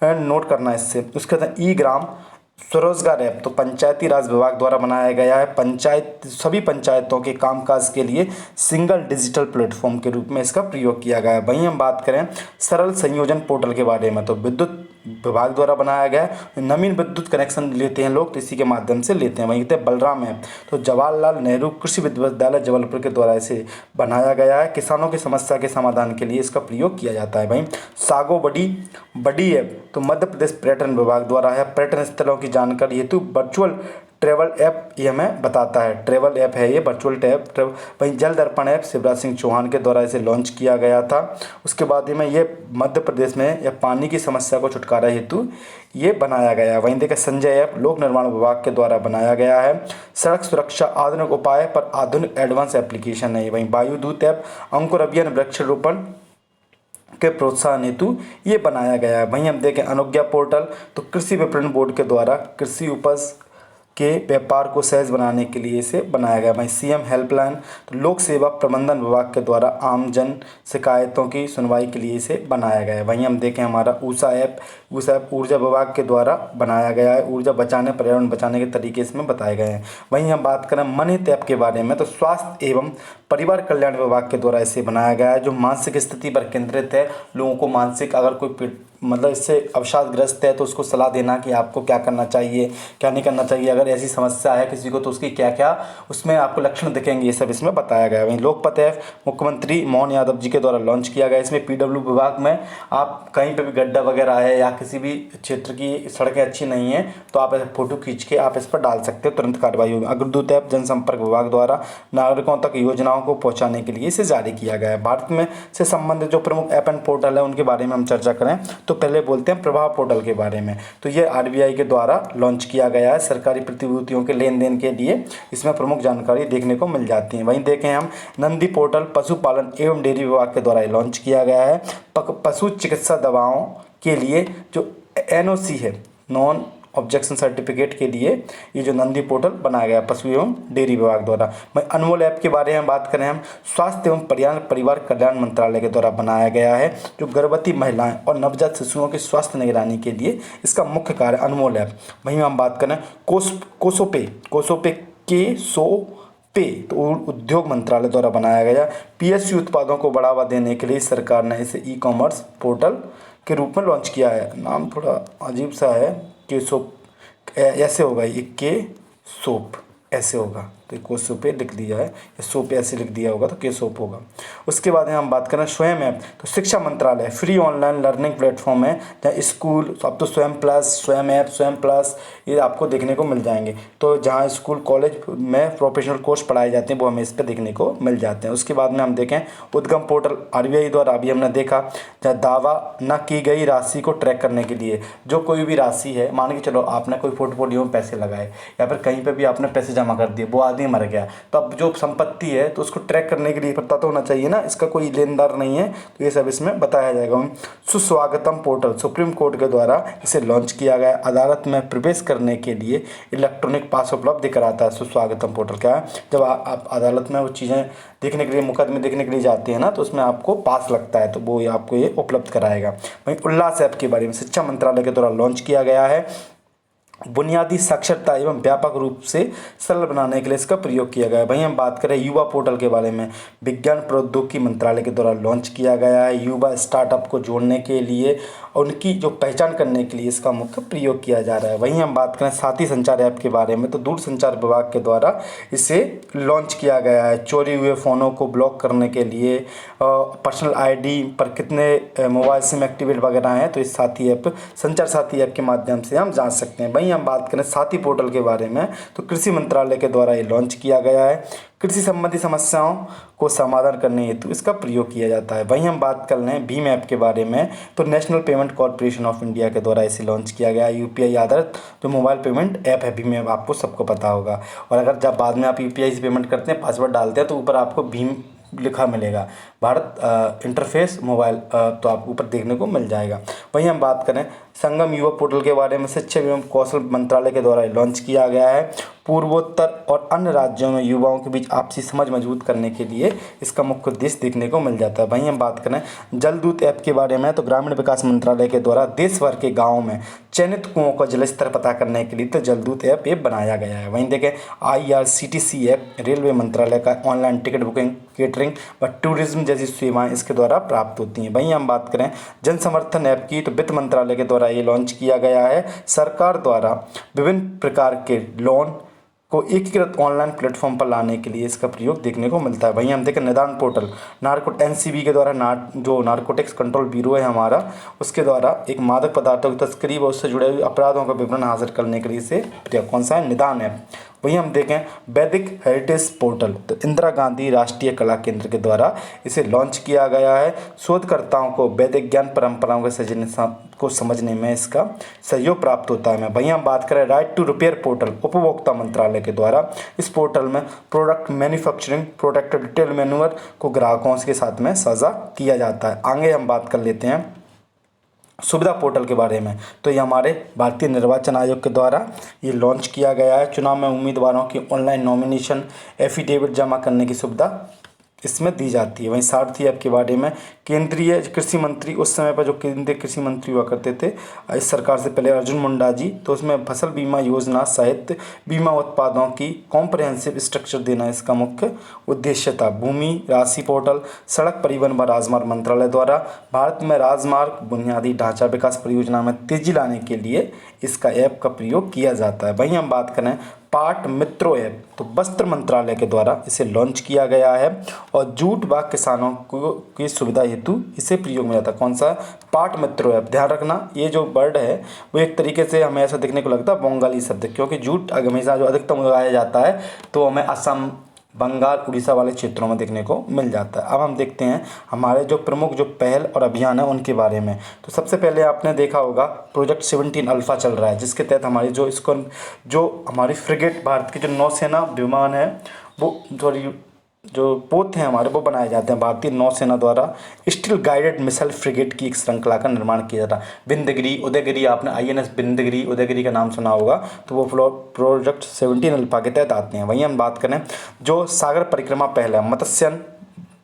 नोट करना है इससे। उसके बाद ई ग्राम स्वरोजगार ऐप तो पंचायती राज विभाग द्वारा बनाया गया है। सभी पंचायतों के कामकाज के लिए सिंगल डिजिटल प्लेटफॉर्म के रूप में इसका प्रयोग किया गया है। वहीं हम बात करें सरल संयोजन पोर्टल के बारे में तो विद्युत विभाग द्वारा बनाया गया है। नवीन विद्युत कनेक्शन लेते हैं लोग तो इसी के माध्यम से लेते हैं। वहीं कहते हैं बलराम ऐप तो जवाहरलाल नेहरू कृषि विश्वविद्यालय जबलपुर के द्वारा इसे बनाया गया है। किसानों की समस्या के समाधान के लिए इसका प्रयोग किया जाता है। वहीं सागो बड़ी ऐप तो मध्य प्रदेश पर्यटन विभाग द्वारा है। पर्यटन स्थलों की जानकारी हेतु वर्चुअल ट्रैवल ऐप ये हमें बताता है। ट्रैवल ऐप है ये वर्चुअल वहीं जल दर्पण ऐप शिवराज सिंह चौहान के द्वारा इसे लॉन्च किया गया था। उसके बाद में ये मध्य प्रदेश में या पानी की समस्या को छुटकारा हेतु ये बनाया गया है। वहीं देखिए संजय ऐप लोक निर्माण विभाग के द्वारा बनाया गया है। सड़क सुरक्षा आधुनिक उपाय पर आधुनिक एडवांस एप्लीकेशन है। वहीं वायुदूत ऐप अंकुर अभियान वृक्षारोपण के प्रोत्साहन हेतु ये बनाया गया है। वहीं हम देखें अनुज्ञा पोर्टल तो कृषि विपणन बोर्ड के द्वारा कृषि उपज के व्यापार को सहज बनाने के लिए इसे बनाया गया। वहीं CM हेल्पलाइन तो लोक सेवा प्रबंधन विभाग के द्वारा आम जन शिकायतों की सुनवाई के लिए इसे बनाया गया है। वहीं हम देखें हमारा ऊषा ऐप ऊर्जा विभाग के द्वारा बनाया गया है। ऊर्जा बचाने पर्यावरण बचाने के तरीके इसमें बताए गए हैं। वहीं हम बात करें मनहित ऐप के बारे में तो स्वास्थ्य एवं परिवार कल्याण विभाग के द्वारा इसे बनाया गया है जो मानसिक स्थिति पर केंद्रित है। लोगों को मानसिक अगर कोई मतलब इससे अवसादग्रस्त है तो उसको सलाह देना कि आपको क्या करना चाहिए क्या नहीं करना चाहिए। अगर ऐसी समस्या है किसी को तो उसकी क्या क्या उसमें आपको लक्षण दिखेंगे ये सब इसमें बताया गया है। वहीं लोकपत ऐप मुख्यमंत्री मोहन यादव जी के द्वारा लॉन्च किया गया। इसमें PW विभाग में आप कहीं पे भी गड्ढा वगैरह है या किसी भी क्षेत्र की सड़कें अच्छी नहीं है तो आप ऐसे फोटो खींच के आप इस पर डाल सकते हो, तुरंत कार्रवाई होगी। अग्रदूत ऐप जनसंपर्क विभाग द्वारा नागरिकों तक योजनाओं को पहुँचाने के लिए इसे जारी किया गया है। भारत में से संबंधित जो प्रमुख ऐप एंड पोर्टल है उनके बारे में हम चर्चा करें तो पहले बोलते हैं प्रभाव पोर्टल के बारे में। तो ये RBI के द्वारा लॉन्च किया गया है सरकारी प्रतिभूतियों के लेन देन के लिए। इसमें प्रमुख जानकारी देखने को मिल जाती है। वहीं देखें हम नंदी पोर्टल पशुपालन एवं डेयरी विभाग के द्वारा लॉन्च किया गया है। पशु चिकित्सा दवाओं के लिए जो NOC है नॉन ऑब्जेक्शन सर्टिफिकेट के लिए ये जो नंदी पोर्टल बनाया गया पशु एवं डेयरी विभाग द्वारा। वहीं अनमोल ऐप के बारे में बात करें हम स्वास्थ्य एवं परिवार कल्याण मंत्रालय के द्वारा बनाया गया है जो गर्भवती महिलाएं और नवजात शिशुओं की स्वास्थ्य निगरानी के लिए इसका मुख्य कार्य अनमोल ऐप। वहीं हम बात करें कोसोपे तो उद्योग मंत्रालय द्वारा बनाया गया। PSU उत्पादों को बढ़ावा देने के लिए सरकार ने इसे ई-कॉमर्स पोर्टल के रूप में लॉन्च किया है। नाम थोड़ा अजीब सा है के सोप ऐसे होगा, ये के सोप ऐसे होगा तो कोसोपे लिख दिया है या सोप ऐसे लिख दिया होगा तो के सोप होगा। उसके बाद हम बात करें स्वयं ऐप तो शिक्षा मंत्रालय फ्री ऑनलाइन लर्निंग प्लेटफॉर्म है जहाँ स्कूल अब तो स्वयं प्लस ये आपको देखने को मिल जाएंगे। तो जहाँ स्कूल कॉलेज में प्रोफेशनल कोर्स पढ़ाए जाते हैं वो हमें इस पर देखने को मिल जाते हैं। उसके बाद में हम देखें उद्गम पोर्टल RBI द्वारा अभी हमने देखा जहाँ दावा न की गई राशि को ट्रैक करने के लिए जो कोई भी राशि है मान के चलो आपने कोई पोर्टफोलियो में पैसे लगाए या फिर कहीं पर भी आपने पैसे जमा कर दिए वो आदमी मर गया तो अब जो संपत्ति है तो उसको ट्रैक करने के लिए पता तो होना चाहिए ना, इसका कोई लेनदार नहीं है तो ये सब इसमें बताया जाएगा। सुस्वागतम पोर्टल सुप्रीम कोर्ट के द्वारा इसे लॉन्च किया गया। अदालत में प्रवेश करने के लिए इलेक्ट्रॉनिक पास उपलब्ध कराता है। सुस्वागतम पोर्टल क्या है, जब आप अदालत में वो चीज़ें देखने के लिए मुकदमे देखने के लिए जाते हैं ना तो उसमें आपको पास लगता है तो वो आपको ये उपलब्ध कराएगा। वहीं उल्लास ऐप के बारे में शिक्षा मंत्रालय के द्वारा लॉन्च किया गया है। बुनियादी साक्षरता एवं व्यापक रूप से सरल बनाने के लिए इसका प्रयोग किया गया है। वहीं हम बात करें युवा पोर्टल के बारे में, विज्ञान प्रौद्योगिकी मंत्रालय के द्वारा लॉन्च किया गया है। युवा स्टार्टअप को जोड़ने के लिए और उनकी जो पहचान करने के लिए इसका मुख्य प्रयोग किया जा रहा है। वहीं हम बात करें साथी संचार ऐप के बारे में, तो दूरसंचार विभाग के द्वारा इसे लॉन्च किया गया है। चोरी हुए फ़ोनों को ब्लॉक करने के लिए पर्सनल आईडी पर कितने मोबाइल सिम एक्टिवेट वगैरह हैं, तो इस साथी ऐप, संचार साथी ऐप के माध्यम से हम जान सकते हैं। वहीं हम बात करें साथी पोर्टल के बारे में, तो कृषि मंत्रालय के द्वारा ये लॉन्च किया गया है। कृषि संबंधी समस्याओं को समाधान करने हेतु इसका प्रयोग किया जाता है। वहीं हम बात कर लें भीम ऐप के बारे में, तो national payment corporation of India के द्वारा इसे लॉन्च किया गया है। यूपीआई आधारित जो मोबाइल पेमेंट ऐप है भीम ऐप, आपको सबको पता होगा। और अगर जब बाद में आप यूपीआई से पेमेंट करते हैं, पासवर्ड डालते हैं, तो ऊपर आपको भीम लिखा मिलेगा, भारत इंटरफेस मोबाइल, तो आप ऊपर देखने को मिल जाएगा। वहीं हम बात करें संगम युवा पोर्टल के बारे में, शिक्षा एवं कौशल मंत्रालय के द्वारा लॉन्च किया गया है। पूर्वोत्तर और अन्य राज्यों में युवाओं के बीच आपसी समझ मजबूत करने के लिए इसका मुख्य उद्देश्य देखने को मिल जाता है। वहीं हम बात करें जलदूत ऐप के बारे में, तो ग्रामीण विकास मंत्रालय के द्वारा देश भर के गाँव में चयनित कुओं का जल स्तर पता करने के लिए तो जलदूत ऐप बनाया गया है। वहीं देखें IRCTC ऐप, रेलवे मंत्रालय का ऑनलाइन टिकट बुकिंग, केटरिंग व टूरिज्म जैसी सेवाएं इसके द्वारा प्राप्त होती हैं। वहीं हम बात करें जन समर्थन ऐप की, तो वित्त मंत्रालय के द्वारा ये लॉन्च किया गया है। सरकार द्वारा विभिन्न प्रकार के लोन को एकीकृत ऑनलाइन प्लेटफॉर्म पर लाने के लिए इसका प्रयोग देखने को मिलता है। वहीं हम देखें निदान पोर्टल, NCB के द्वारा जो नारकोटिक्स कंट्रोल ब्यूरो है हमारा, उसके द्वारा एक मादक पदार्थों की तस्करी व उससे जुड़े हुए अपराधों का विवरण हासिल करने के लिए इसे कौन सा है, निदान है। वहीं हम देखें वैदिक हेरिटेज पोर्टल, तो इंदिरा गांधी राष्ट्रीय कला केंद्र के द्वारा इसे लॉन्च किया गया है। शोधकर्ताओं को वैदिक ज्ञान परंपराओं को समझने में इसका सहयोग प्राप्त होता है। वहीं हम बात करें राइट टू रिपेयर पोर्टल, उपभोक्ता मंत्रालय के द्वारा इस पोर्टल में product manufacturing product detail manual को ग्राहकों के साथ में साझा किया जाता है। आगे हम बात कर लेते हैं सुविधा पोर्टल के बारे में, तो ये हमारे भारतीय निर्वाचन आयोग के द्वारा ये लॉन्च किया गया है। चुनाव में उम्मीदवारों की ऑनलाइन नॉमिनेशन एफिडेविट जमा करने की सुविधा इसमें दी जाती है। वहीं सारथी ऐप के बारे में, केंद्रीय कृषि मंत्री उस समय पर जो केंद्रीय कृषि मंत्री हुआ करते थे इस सरकार से पहले, अर्जुन मुंडा जी, तो उसमें फसल बीमा योजना सहित बीमा उत्पादों की कॉम्प्रहेंसिव स्ट्रक्चर देना इसका मुख्य उद्देश्य था। भूमि राशि पोर्टल, सड़क परिवहन व राजमार्ग मंत्रालय द्वारा भारत में राजमार्ग बुनियादी ढांचा विकास परियोजना में तेजी लाने के लिए इसका ऐप का प्रयोग किया जाता है। वहीं हम बात करें पाट मित्रों ऐप, तो वस्त्र मंत्रालय के द्वारा इसे लॉन्च किया गया है और जूट व किसानों को की सुविधा हेतु इसे प्रयोग में आता है। कौन सा? पाट मित्रों ऐप। ध्यान रखना ये जो वर्ड है वो एक तरीके से हमें ऐसा दिखने को लगता है बंगाली शब्द, क्योंकि जूट हमेशा जो अधिकतम उगाया जाता है तो हमें असम, बंगाल, उड़ीसा वाले क्षेत्रों में देखने को मिल जाता है। अब हम देखते हैं हमारे जो प्रमुख जो पहल और अभियान है उनके बारे में। तो सबसे पहले आपने देखा होगा प्रोजेक्ट 17 अल्फा चल रहा है, जिसके तहत हमारी जो हमारी फ्रिगेट, भारत की जो नौसेना विमान है वो जो पोत हैं हमारे वो बनाए जाते हैं। भारतीय नौसेना द्वारा स्टील गाइडेड मिसाइल फ्रिगेट की एक श्रृंखला का निर्माण किया जाता है। बिंदगिरी, उदयगिरी, आपने INS बिंदगिरी, उदयगिरी का नाम सुना होगा, तो वो प्रोजेक्ट 17 अल्फा के तहत आते हैं। वहीं हम बात करें जो सागर परिक्रमा पहल है, मत्स्यन,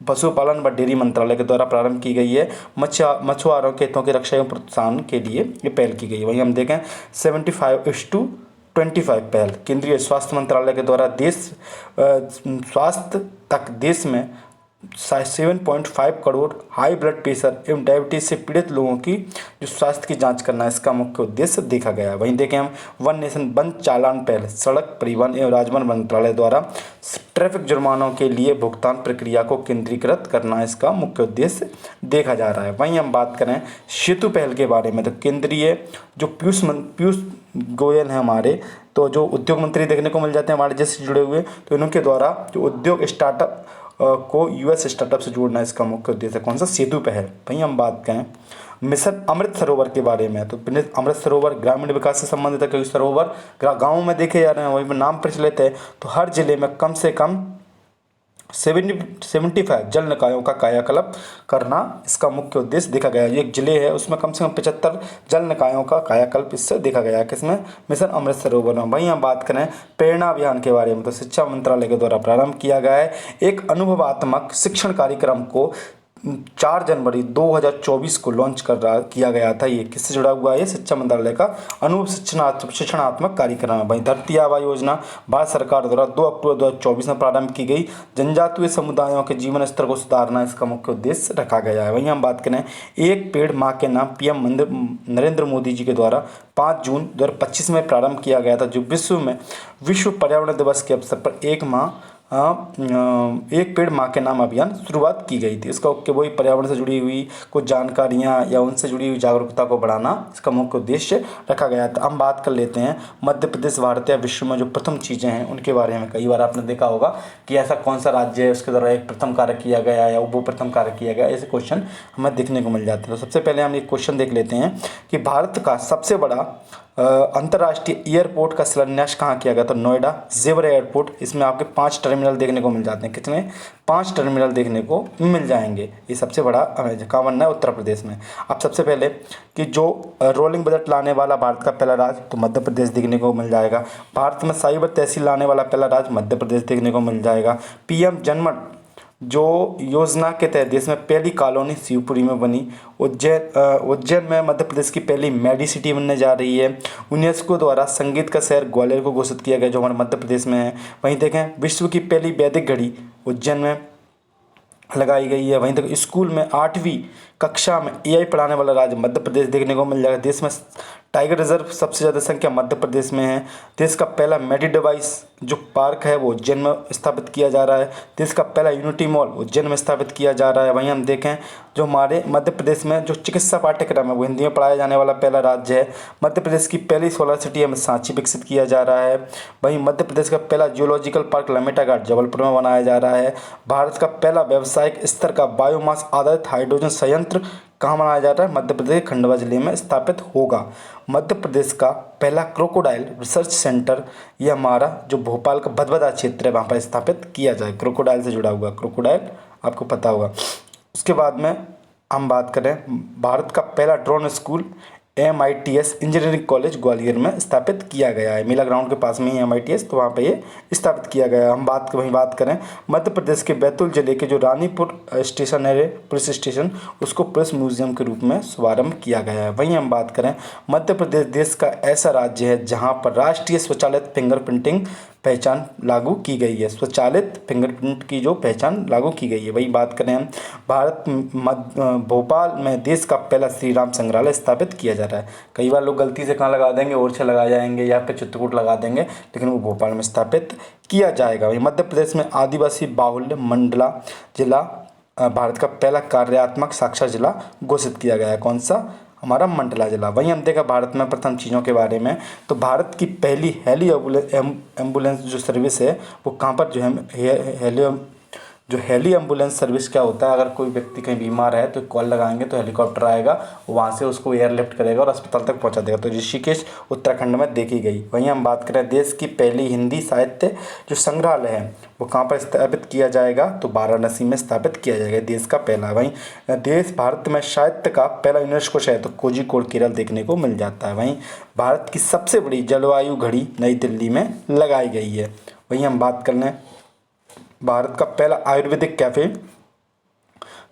पशुपालन व डेयरी मंत्रालय के द्वारा प्रारंभ की गई है। मछुआरों के हितों की रक्षा एवं प्रोत्साहन के लिए ये पहल की गई है। वहीं हम देखें 75:25 पहल, केंद्रीय स्वास्थ्य मंत्रालय के द्वारा स्वास्थ्य तक देश में 7.5 करोड़ हाई ब्लड प्रेशर एवं डायबिटीज से पीड़ित लोगों की जो स्वास्थ्य की जांच करना है इसका मुख्य उद्देश्य देखा गया है। वहीं देखें हम वन नेशन वन चालान पहल, सड़क परिवहन एवं राजमार्ग मंत्रालय द्वारा ट्रैफिक जुर्मानों के लिए भुगतान प्रक्रिया को केंद्रीकृत करना इसका मुख्य उद्देश्य देखा जा रहा है। वहीं हम बात करें सेतु पहल के बारे में, तो केंद्रीय जो पीयूष गोयल हैं हमारे, तो जो उद्योग मंत्री देखने को मिल जाते हैं हमारे जैसे जुड़े हुए, तो इनके द्वारा जो उद्योग स्टार्टअप को US स्टार्टअप से जोड़ना इसका मुख्य उद्देश्य कौन सा? सेतु पहल। वहीं हम बात करें मिशन अमृत सरोवर के बारे में, तो अमृत सरोवर ग्रामीण विकास से संबंधित है, क्योंकि सरोवर गाँव में देखे जा रहे हैं, वहीं पर नाम प्रचलित है। तो हर जिले में कम से कम 75 जल निकायों का कायाकल्प करना इसका मुख्य उद्देश्य देखा गया है। एक जिले है उसमें कम से कम 75 जल निकायों का कायाकल्प इससे देखा गया है, किसमें? मिशन अमृत सरोवर में। वहीं हम बात करें प्रेरणा अभियान के बारे में, तो शिक्षा मंत्रालय के द्वारा प्रारंभ किया गया है। एक अनुभवात्मक शिक्षण कार्यक्रम को 4 जनवरी 2024 को लॉन्च किया गया था। ये किससे जुड़ा हुआ है? शिक्षा मंत्रालय का शिक्षणात्मक कार्यक्रम है। वहीं धरती आबा योजना भारत सरकार द्वारा 2 अक्टूबर 2024 में प्रारंभ की गई जनजातीय समुदायों के जीवन स्तर को सुधारना इसका मुख्य उद्देश्य रखा गया है। वहीं हम बात करें एक पेड़ माँ के नाम, पीएम नरेंद्र मोदी जी के द्वारा 5 जून 2025 में प्रारंभ किया गया था, जो विश्व पर्यावरण दिवस के अवसर पर एक पेड़ माँ के नाम अभियान शुरुआत की गई थी। इसका वही पर्यावरण से जुड़ी हुई कुछ जानकारियाँ या उनसे जुड़ी हुई जागरूकता को बढ़ाना इसका मुख्य उद्देश्य रखा गया था। हम बात कर लेते हैं मध्य प्रदेश भारत या विश्व में जो प्रथम चीज़ें हैं उनके बारे में। कई बार आपने देखा होगा कि ऐसा कौन सा राज्य है उसके द्वारा एक प्रथम कार्य किया गया या वो प्रथम कार्य किया गया, ऐसे क्वेश्चन हमें देखने को मिल जाते हैं। तो सबसे पहले हम एक क्वेश्चन देख लेते हैं कि भारत का सबसे बड़ा अंतर्राष्ट्रीय एयरपोर्ट का शिलान्यास कहाँ किया गया? तो नोएडा जेवर एयरपोर्ट। इसमें आपके 5 टर्मिनल देखने को मिल जाते हैं। कितने? 5 टर्मिनल देखने को मिल जाएंगे। ये सबसे बड़ा कहाँ बनना है? उत्तर प्रदेश में। अब सबसे पहले कि जो रोलिंग बजट लाने वाला भारत का पहला राज्य, तो मध्य प्रदेश देखने को मिल जाएगा। भारत में साइबर तहसील लाने वाला पहला राज्य मध्य प्रदेश देखने को मिल जाएगा। पीएम जनमन जो योजना के तहत देश में पहली कॉलोनी शिवपुरी में बनी। उज्जैन में मध्य प्रदेश की पहली मेडी सिटी बनने जा रही है। यूनेस्को द्वारा संगीत का शहर ग्वालियर को घोषित किया गया, जो हमारे मध्य प्रदेश में है। वहीं देखें विश्व की पहली वैदिक घड़ी उज्जैन में लगाई गई है। वहीं तक स्कूल में 8वीं कक्षा में एआई पढ़ाने वाला राज्य मध्य प्रदेश देखने को मिल जाएगा। देश में टाइगर रिजर्व सबसे ज़्यादा संख्या मध्य प्रदेश में है। देश का पहला मेडी डिवाइस जो पार्क है वो उज्जैन में स्थापित किया जा रहा है। देश का पहला यूनिटी मॉल उज्जैन में स्थापित किया जा रहा है। वहीं हम देखें जो हमारे मध्य प्रदेश में जो चिकित्सा पाठ्यक्रम है वो हिंदी में पढ़ाया जाने वाला पहला राज्य है। मध्य प्रदेश की पहली सोलर सिटी में सांची विकसित किया जा रहा है। वहीं मध्य प्रदेश का पहला जियोलॉजिकल पार्क लमेटा घाट जबलपुर में बनाया जा रहा है। भारत का पहला व्यावसायिक स्तर का बायोमास आधारित हाइड्रोजन संयंत्र कहाँ बनाया जा रहा है? मध्य प्रदेश खंडवा जिले में स्थापित होगा। मध्य प्रदेश का पहला क्रोकोडाइल रिसर्च सेंटर ये हमारा जो भोपाल का भदभदा क्षेत्र है वहाँ पर स्थापित किया जाए। क्रोकोडाइल से जुड़ा हुआ, क्रोकोडाइल आपको पता होगा। उसके बाद में हम बात करें भारत का पहला drone school MITS engineering college Gwalior में स्थापित किया गया है। मेला ग्राउंड के पास में ही MITS, तो वहाँ पे ये स्थापित किया गया है। हम वहीं बात करें मध्य प्रदेश के बैतूल जिले के जो रानीपुर स्टेशन है पुलिस स्टेशन, उसको पुलिस म्यूजियम के रूप में शुभारंभ किया गया है। वहीं हम बात करें मध्य प्रदेश देश का ऐसा राज्य है जहाँ पर राष्ट्रीय स्वचालित फिंगरप्रिंटिंग पहचान लागू की गई है। स्वचालित फिंगरप्रिंट की जो पहचान लागू की गई है। वही बात करें हम भोपाल में देश का पहला श्री राम संग्रहालय स्थापित किया जा रहा है। कई बार लोग गलती से कहाँ लगा देंगे, ओरछा लगा जाएंगे या फिर चित्रकूट लगा देंगे, लेकिन वो भोपाल में स्थापित किया जाएगा। वही मध्य प्रदेश में आदिवासी बाहुल्य मंडला जिला भारत का पहला कार्यात्मक साक्षर जिला घोषित किया गया है। कौन सा? हमारा मंडला जिला। वहीं हम देखा भारत में प्रथम चीज़ों के बारे में, तो भारत की पहली हेली एम्बुलेंस जो सर्विस है वो कहाँ पर जो हेली एम्बुलेंस सर्विस क्या होता है? अगर कोई व्यक्ति कहीं बीमार है तो कॉल लगाएंगे तो हेलीकॉप्टर आएगा, वहाँ से उसको एयरलिफ्ट करेगा और अस्पताल तक पहुँचा देगा। तो ऋषिकेश उत्तराखंड में देखी गई। वहीं हम बात करें देश की पहली हिंदी साहित्य जो संग्रहालय है वो कहाँ पर स्थापित किया जाएगा? तो वाराणसी में स्थापित किया जाएगा, देश का पहला। वहीं भारत में साहित्य का पहला यूनेस्को शहर तो कोझिकोड केरल देखने को मिल जाता है। वहीं भारत की सबसे बड़ी जलवायु घड़ी नई दिल्ली में लगाई गई है। वहीं हम बात कर लें भारत का पहला आयुर्वेदिक कैफ़े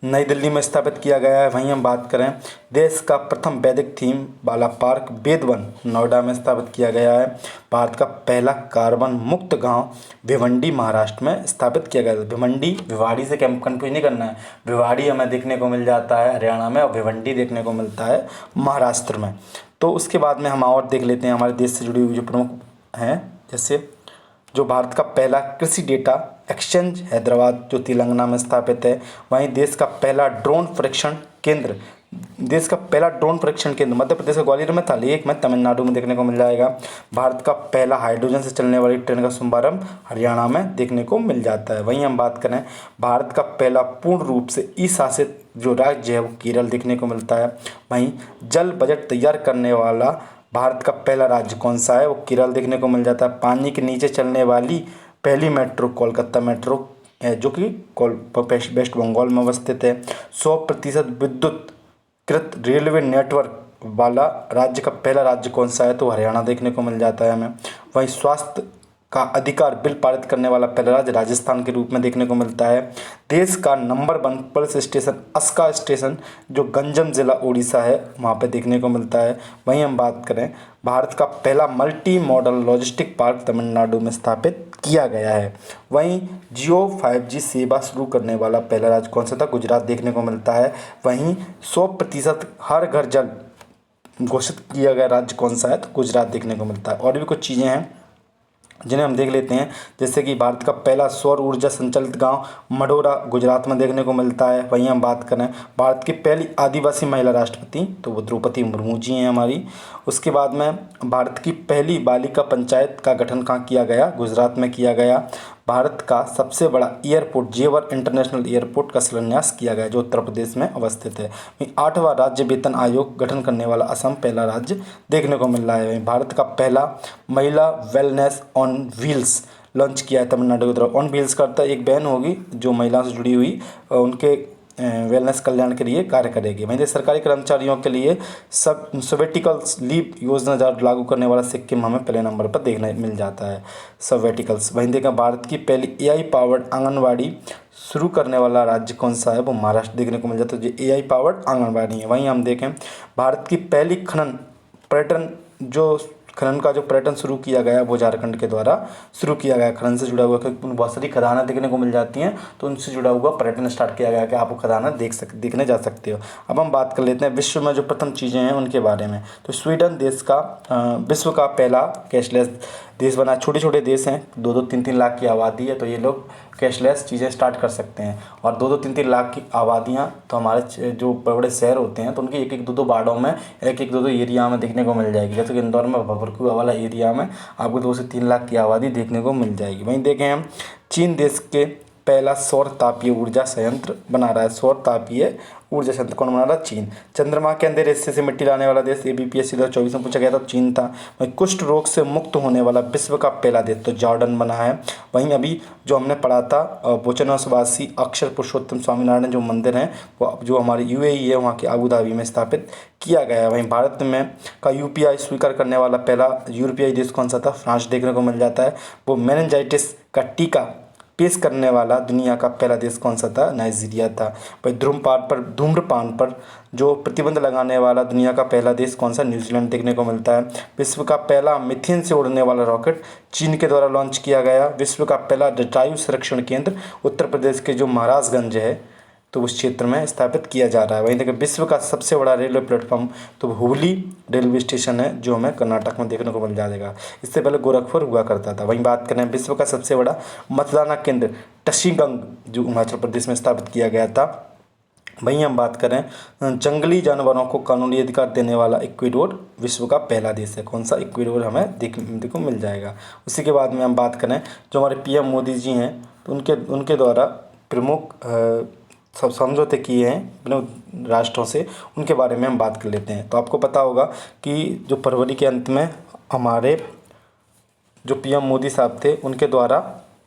नई दिल्ली में स्थापित किया गया है। वहीं हम बात करें देश का प्रथम वैदिक थीम वाला पार्क वेदवन नोएडा में स्थापित किया गया है। भारत का पहला कार्बन मुक्त गांव भिवंडी महाराष्ट्र में स्थापित किया गया है। भिवंडी, भिवाड़ी से कंफ्यूज नहीं करना है। भिवाड़ी हमें देखने को मिल जाता है हरियाणा में और भिवंडी देखने को मिलता है महाराष्ट्र में। तो उसके बाद में हम और देख लेते हैं हमारे देश से जुड़ी हुई जो प्रमुख हैं, जैसे जो भारत का पहला कृषि डेटा एक्सचेंज हैदराबाद जो तेलंगाना में स्थापित है। वहीं देश का पहला ड्रोन परीक्षण केंद्र मध्य प्रदेश के ग्वालियर में था, एक में तमिलनाडु में देखने को मिल जाएगा। भारत का पहला हाइड्रोजन से चलने वाली ट्रेन का शुभारंभ हरियाणा में देखने को मिल जाता है। वहीं हम बात करें भारत का पहला पूर्ण रूप से ई शासित जो राज्य है वो केरल देखने को मिलता है। वहीं जल बजट तैयार करने वाला भारत का पहला राज्य कौन सा है? वो केरल देखने को मिल जाता है। पानी के नीचे चलने वाली पहली मेट्रो कोलकाता मेट्रो है, जो कि वेस्ट बंगाल में अवस्थित है। 100% विद्युत कृत रेलवे नेटवर्क वाला राज्य का पहला राज्य कौन सा है? तो हरियाणा देखने को मिल जाता है हमें। वहीं स्वास्थ्य का अधिकार बिल पारित करने वाला पहला राज्य राजस्थान के रूप में देखने को मिलता है। देश का number 1 police station Aska station जो गंजम जिला उड़ीसा है वहाँ पे देखने को मिलता है। वहीं हम बात करें भारत का पहला multi modal logistic park Tamil Nadu में स्थापित किया गया है। वहीं जियो 5G सेवा शुरू करने वाला पहला राज्य कौन सा था, गुजरात देखने को मिलता है। वहीं 100% हर घर जल घोषित किया गया राज्य कौन सा है, तो गुजरात देखने को मिलता है। और भी कुछ चीज़ें हैं जिन्हें हम देख लेते हैं, जैसे कि भारत का पहला सौर ऊर्जा संचालित गांव मडोरा गुजरात में देखने को मिलता है। वहीं हम बात करें भारत की पहली आदिवासी महिला राष्ट्रपति तो वो द्रौपदी मुर्मू जी हैं हमारी। उसके बाद में भारत की पहली बालिका पंचायत का गठन कहाँ किया गया, गुजरात में किया गया। भारत का सबसे बड़ा एयरपोर्ट जेवर इंटरनेशनल एयरपोर्ट का शिलान्यास किया गया जो उत्तर प्रदेश में अवस्थित है। 8वां राज्य वेतन आयोग गठन करने वाला असम पहला राज्य देखने को मिल रहा है। भारत का पहला महिला वेलनेस ऑन व्हील्स लॉन्च किया है तमिलनाडु की तरफ। ऑन व्हील्स का अर्थ एक बहन होगी जो महिलाओं से जुड़ी हुई उनके वेलनेस कल्याण के लिए कार्य करेगी। वहीं सरकारी कर्मचारियों के लिए सब सवेटिकल्स लीव योजना लागू करने वाला सिक्किम हमें पहले नंबर पर देखने मिल जाता है, सवेटिकल्स। वहीं देखें भारत की पहली AI पावर्ड आंगनवाड़ी शुरू करने वाला राज्य कौन सा है, वो महाराष्ट्र देखने को मिल जाता है जो AI पावर्ड आंगनवाड़ी है। वहीं हम देखें भारत की पहली खनन का जो पर्यटन शुरू किया गया वो झारखंड के द्वारा शुरू किया गया। खनन से जुड़ा हुआ बहुत सारी खदानें देखने को मिल जाती हैं तो उनसे जुड़ा हुआ पर्यटन स्टार्ट किया गया कि आप वो खदानें देखने जा सकते हो। अब हम बात कर लेते हैं विश्व में जो प्रथम चीज़ें हैं उनके बारे में। तो स्वीडन देश का विश्व का पहला कैशलेस देश बना। छोटे छोटे देश हैं, 2-2, 3-3 लाख की आबादी है तो ये लोग कैशलेस चीज़ें स्टार्ट कर सकते हैं। और 2-2, 3-3 लाख की आबादियाँ तो हमारे जो बड़े बड़े शहर होते हैं तो उनकी 1-1, 2-2 वार्डों में 1-1, 2-2 एरिया में देखने को मिल जाएगी। जैसे कि इंदौर में भभरकुआ वाला एरिया में आपको 2 से 3 लाख की आबादी देखने को मिल जाएगी। वहीं देखें हम चीन देश के पहला सौर तापीय ऊर्जा संयंत्र बना रहा है। सौर तापीय ऊर्जा संयंत्र कौन बना रहा है, चीन। चंद्रमा के अंदर हिस्से से मिट्टी लाने वाला देश ABPSC 2024 में पूछा गया था, चीन था। वहीं कुष्ठ रोग से मुक्त होने वाला विश्व का पहला देश तो जॉर्डन बना है। वहीं अभी जो हमने पढ़ा था बोचनवासी अक्षर पुरुषोत्तम स्वामीनारायण जो मंदिर हैं वो जो हमारे UAE है वहाँ के आबू धाबी में स्थापित किया गया है। वहीं भारत में का UPI स्वीकार करने वाला पहला यूरोपीय देश कौन सा था, फ्रांस देखने को मिल जाता है। वो मेनिंजाइटिस का टीका पेश करने वाला दुनिया का पहला देश कौन सा था, नाइजीरिया था। भाई धूम्रपान पर जो प्रतिबंध लगाने वाला दुनिया का पहला देश कौन सा, न्यूजीलैंड देखने को मिलता है। विश्व का पहला मीथेन से उड़ने वाला रॉकेट चीन के द्वारा लॉन्च किया गया। विश्व का पहला जटायु संरक्षण केंद्र उत्तर प्रदेश के जो महाराजगंज है तो उस क्षेत्र में स्थापित किया जा रहा है। वहीं देखिए विश्व का सबसे बड़ा रेलवे प्लेटफॉर्म तो हुबली रेलवे स्टेशन है जो हमें कर्नाटक में देखने को मिल जाएगा। इससे पहले गोरखपुर हुआ करता था। वहीं बात करें विश्व का सबसे बड़ा मतदान केंद्र टशीगंग जो हिमाचल प्रदेश में स्थापित किया गया था। वहीं हम बात करें जंगली जानवरों को कानूनी अधिकार देने वाला इक्वाडोर विश्व का पहला देश है। कौन सा, इक्वाडोर हमें देखने को मिल जाएगा। उसी के बाद में हम बात करें जो हमारे PM मोदी जी हैं तो उनके द्वारा प्रमुख सब समझौते किए हैं अपने राष्ट्रों से, उनके बारे में हम बात कर लेते हैं। तो आपको पता होगा कि जो फरवरी के अंत में हमारे जो PM मोदी साहब थे उनके द्वारा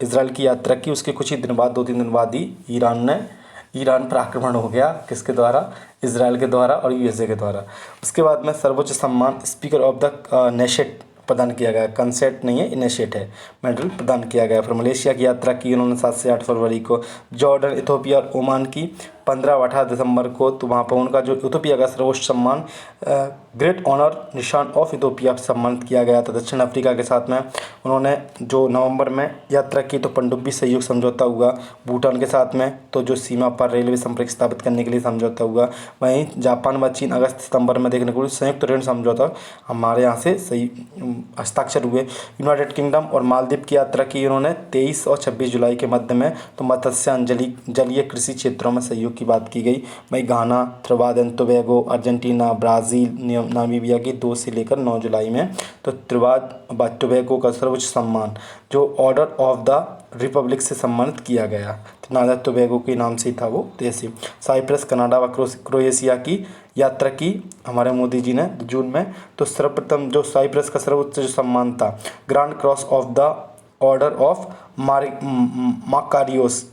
इजराइल की यात्रा की, उसके कुछ ही दिन बाद 2-3 दिन बाद ही ईरान पर आक्रमण हो गया। किसके द्वारा, इजराइल के द्वारा और USA के द्वारा। उसके बाद में सर्वोच्च सम्मान स्पीकर ऑफ द नेशेट प्रदान किया गया, कंसेट नहीं है, इनेशेट है, मेडल प्रदान किया गया। फिर मलेशिया की यात्रा की उन्होंने 7 से 8 फरवरी को। जॉर्डन, इथोपिया और ओमान की 15 और 18 दिसंबर को। तो वहाँ पर उनका जो इथोपिया का सर्वोच्च सम्मान ग्रेट ऑनर निशान ऑफ इथोपिया सम्मानित किया गया था। दक्षिण अफ्रीका के साथ में उन्होंने जो नवंबर में यात्रा की तो पनडुब्बी सहयोग समझौता हुआ। भूटान के साथ में तो जो सीमा पर रेलवे संपर्क स्थापित करने के लिए समझौता हुआ। वहीं जापान व चीन अगस्त सितंबर में देखने को संयुक्त ऋण समझौता हमारे यहाँ से सही हस्ताक्षर हुए। यूनाइटेड किंगडम और मालदीव की यात्रा की उन्होंने 23 और 26 जुलाई के मध्य में। तो मत्स्य जलीय कृषि क्षेत्रों में सहयोग की बात की गई। वहीं Ghana, Trinidad and Tobago, Argentina, Brazil, Namibia की 2 से लेकर 9 जुलाई में। तो त्रिनिदाद व टोबैगो का सर्वोच्च सम्मान जो ऑर्डर ऑफ द रिपब्लिक से सम्मानित किया गया। त्रिनिदाद टोबैगो के नाम से ही था वो देश। साइप्रस, कनाडा व क्रोएशिया की यात्रा की हमारे मोदी जी ने जून में। तो सर्वप्रथम जो साइप्रस का सर्वोच्च सम्मान था grand cross of the order of Makarios.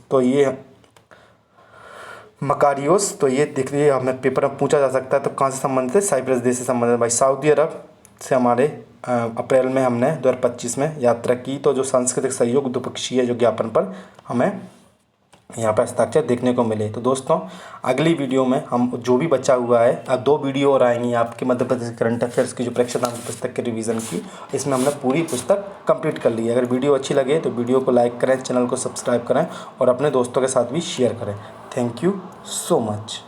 तो ये देख लीजिए हमें पेपर में पूछा जा सकता है। तो कहाँ से संबंधित है, साइप्रस देश से संबंधित। भाई सऊदी अरब से हमारे अप्रैल में हमने 2025 में यात्रा की, तो जो सांस्कृतिक सहयोग द्विपक्षीय जो ज्ञापन पर हमें यहाँ पर हस्ताक्षर देखने को मिले। तो दोस्तों अगली वीडियो में हम जो भी बचा हुआ है, अब 2 वीडियो और आएंगी आपके मध्य प्रदेश करंट अफेयर्स की जो परीक्षा नाम की पुस्तक के रिवीजन की, इसमें हमने पूरी पुस्तक कंप्लीट कर ली है। अगर वीडियो अच्छी लगे तो वीडियो को लाइक करें, चैनल को सब्सक्राइब करें और अपने दोस्तों के साथ भी शेयर करें। Thank you so much.